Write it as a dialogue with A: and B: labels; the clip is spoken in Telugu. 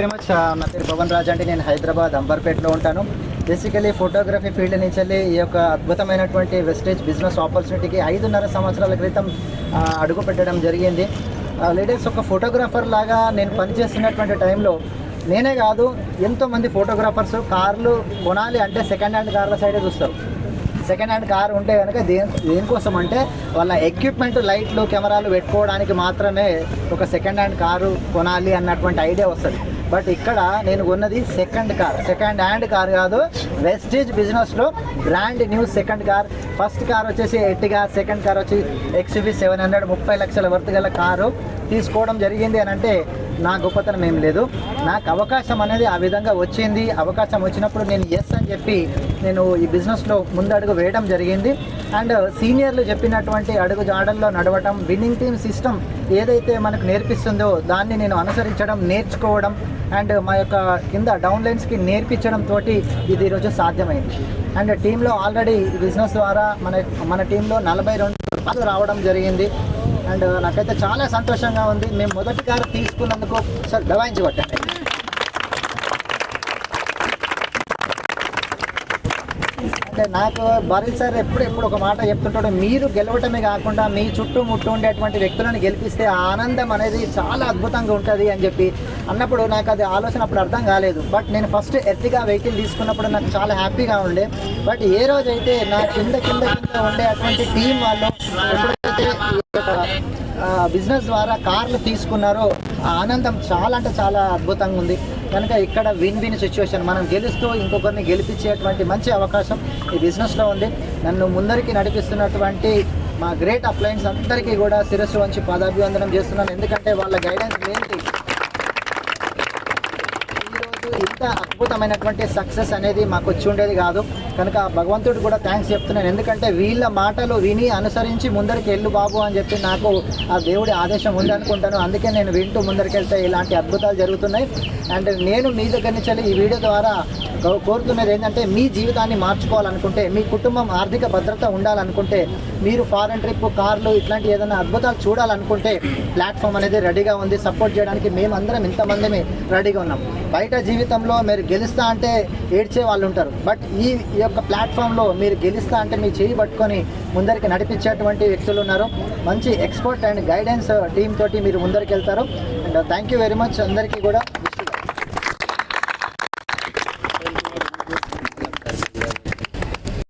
A: Very much. నా పేరు పవన్ రాజ్ అండి. నేను హైదరాబాద్ అంబర్పేటలో ఉంటాను. బేసికలీ ఫోటోగ్రఫీ ఫీల్డ్ నుంచి వెళ్ళి ఈ యొక్క అద్భుతమైనటువంటి వెస్టేజ్ బిజినెస్ ఆపర్చునిటీకి 5.5 సంవత్సరాల క్రితం అడుగు పెట్టడం జరిగింది. లేడీస్ ఒక ఫోటోగ్రాఫర్ లాగా నేను పనిచేస్తున్నటువంటి టైంలో నేనే కాదు, ఎంతోమంది ఫోటోగ్రాఫర్స్ కార్లు కొనాలి అంటే సెకండ్ హ్యాండ్ కార్ల సైడే చూస్తారు. సెకండ్ హ్యాండ్ కార్ ఉంటే కనుక దేనికోసం అంటే వాళ్ళ ఎక్విప్మెంట్, లైట్లు, కెమెరాలు పెట్టుకోవడానికి మాత్రమే ఒక సెకండ్ హ్యాండ్ కారు కొనాలి అన్నటువంటి ఐడియా వస్తుంది. బట్ ఇక్కడ నేను కొన్నది సెకండ్ హ్యాండ్ కార్ కాదు, వెస్టేజ్ బిజినెస్లో brand new second car. First car వచ్చేసి ఎర్టిగా, సెకండ్ కార్ వచ్చి XUV 700 30 లక్షల వర్త్ గల కారు తీసుకోవడం జరిగింది. అని అంటే నా గొప్పతనం ఏం లేదు, నాకు అవకాశం అనేది ఆ విధంగా వచ్చింది. అవకాశం వచ్చినప్పుడు నేను ఎస్ అని చెప్పి నేను ఈ బిజినెస్లో ముందడుగు వేయడం జరిగింది. అండ్ సీనియర్లు చెప్పినటువంటి అడుగు జాడల్లో నడవటం, విన్నింగ్ టీమ్ సిస్టమ్ ఏదైతే మనకు నేర్పిస్తుందో దాన్ని నేను అనుసరించడం, నేర్చుకోవడం అండ్ మా యొక్క కింద డౌన్లైన్స్కి నేర్పించడం తోటి ఇది ఈరోజు సాధ్యమైంది. అండ్ టీంలో ఆల్రెడీ బిజినెస్ ద్వారా మన టీంలో 42 రావడం జరిగింది. అండ్ నాకైతే చాలా సంతోషంగా ఉంది. మేము మొదటి కారు తీసుకున్నందుకు సార్ దవాయించబట్టండి. అంటే నాకు భారీ సార్ ఎప్పుడు ఒక మాట చెప్తుంటాడు, మీరు గెలవటమే కాకుండా మీ చుట్టూ ముట్టు ఉండేటువంటి వ్యక్తులను గెలిపిస్తే ఆనందం అనేది చాలా అద్భుతంగా ఉంటుంది అని చెప్పి అన్నప్పుడు నాకు అది ఆలోచన అప్పుడు అర్థం కాలేదు. బట్ నేను ఫస్ట్ ఎర్టిగా వెహికల్ తీసుకున్నప్పుడు నాకు చాలా హ్యాపీగా ఉండే. బట్ ఏ రోజైతే నా కింద ఉండే అటువంటి టీం వాళ్ళు ఎప్పుడైతే బిజినెస్ ద్వారా కార్లు తీసుకున్నారో ఆ ఆనందం చాలా అంటే చాలా అద్భుతంగా ఉంది. కనుక ఇక్కడ విన్ విన్ సిచ్యువేషన్, మనం గెలుస్తూ ఇంకొకరిని గెలిపించేటువంటి మంచి అవకాశం ఈ బిజినెస్లో ఉంది. నన్ను ముందరికి నడిపిస్తున్నటువంటి మా గ్రేట్ అప్లయన్స్ అందరికీ కూడా శిరస్సు వంచి పాదాభివందనం చేస్తున్నాను. ఎందుకంటే వాళ్ళ గైడెన్స్ ఏంటి ఇంత అద్భుతమైనటువంటి సక్సెస్ అనేది మాకు వచ్చి ఉండేది కాదు. కనుక భగవంతుడు కూడా థ్యాంక్స్ చెప్తున్నాను. ఎందుకంటే వీళ్ళ మాటలు విని అనుసరించి ముందరికి వెళ్ళు బాబు అని చెప్పి నాకు ఆ దేవుడి ఆదేశం ఉంది అనుకుంటాను. అందుకే నేను వింటూ ముందరికి వెళ్తే ఇలాంటి అద్భుతాలు జరుగుతున్నాయి. అండ్ నేను మీ దగ్గర నుంచి ఈ వీడియో ద్వారా కోరుతున్నది ఏంటంటే, మీ జీవితాన్ని మార్చుకోవాలనుకుంటే, మీ కుటుంబం ఆర్థిక భద్రత ఉండాలనుకుంటే, మీరు ఫారెన్ ట్రిప్, కార్లు ఇట్లాంటి ఏదైనా అద్భుతాలు చూడాలనుకుంటే ప్లాట్ఫామ్ అనేది రెడీగా ఉంది. సపోర్ట్ చేయడానికి మేమందరం ఇంతమందిని రెడీగా ఉన్నాం. బయట జీవితంలో మీరు గెలుస్తా అంటే ఏడ్చే వాళ్ళు ఉంటారు. బట్ ఈ యొక్క ప్లాట్ఫామ్లో మీరు గెలుస్తా అంటే మీ చేయి పట్టుకొని ముందరికి నడిపించేటువంటి వ్యక్తులు ఉన్నారు. మంచి ఎక్స్పర్ట్ అండ్ గైడెన్స్ టీమ్ తోటి మీరు ముందరికి వెళ్తారు. And thank you very much అందరికీ కూడా.